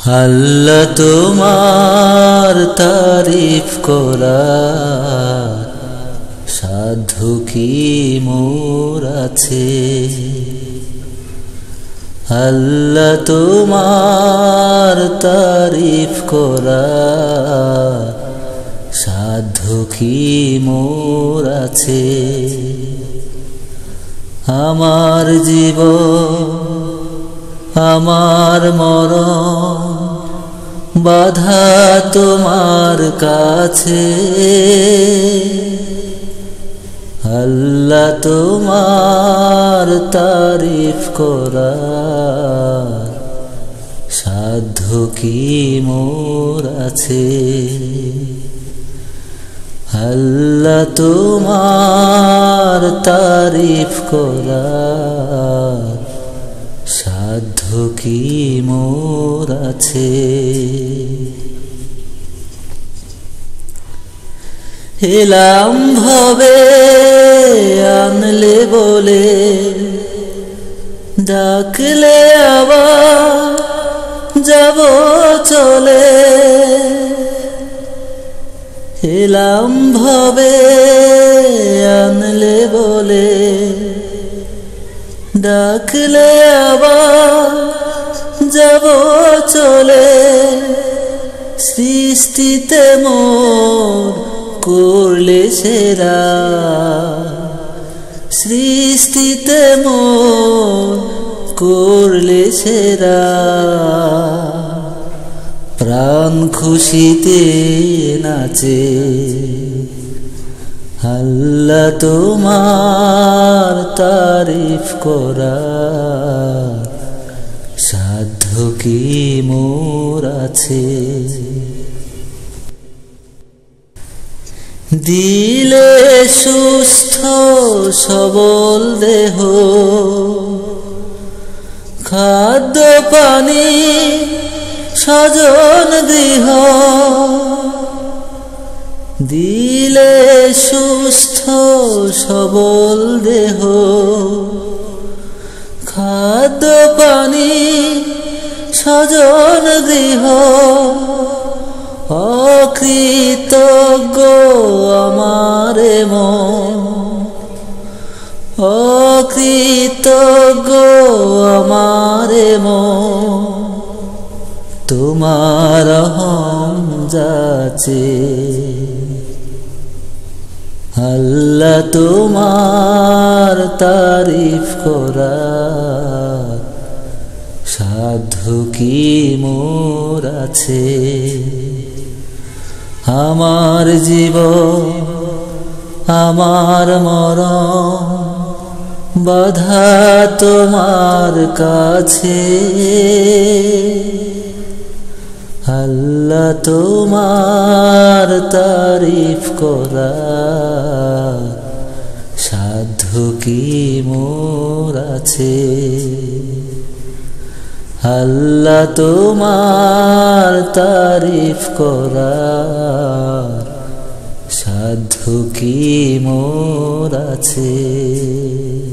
আল্লাহ তোমার তারিফ করার সাধ্য কি মোর আছে। আল্লাহ তোমার তারিফ করার সাধ্য কি মোর আছে। আমার জীবন আমার মরণ বাধা তোমার কাছে। আল্লাহ তোমার তারিফ করার সাধ্য কি মোর আছে। আল্লাহ তোমার তারিফ করার সাধ্য কি মোর আছে। এলাম ভবে আনলে বলে ডাকলে আবার যাব চলে। এলাম ভবে আনলে বলে ডাকলে আবার যাব চলে। সৃষ্টিতে মোর করলে সেরা, সৃষ্টিতে মোর করলে সেরা। প্রাণ খুশিতে নাচে। আল্লাহ তোমার তারিফ করার সাধ্য কি মোর আছে। দিলে সুস্থ সবল দেহ, খাদ্য পানি স্বজন গৃহ। দিলে সুস্থ সবল দেহ, খাদ্য পানি স্বজন গৃহ। অকৃতজ্ঞ আমারে মন, অকৃতজ্ঞ আমারে মন। তোমার রহম যাচে। আল্লাহ তোমার তারিফ করার সাধ্য কি মোর আছে। আমার জীবন আমার মরণ বাধা তোমার কাছে। আল্লাহ তোমার তারিফ করার সাধ্য কি মোর আছে। আল্লাহ তোমার তারিফ করার সাধ্য কি মোর আছে।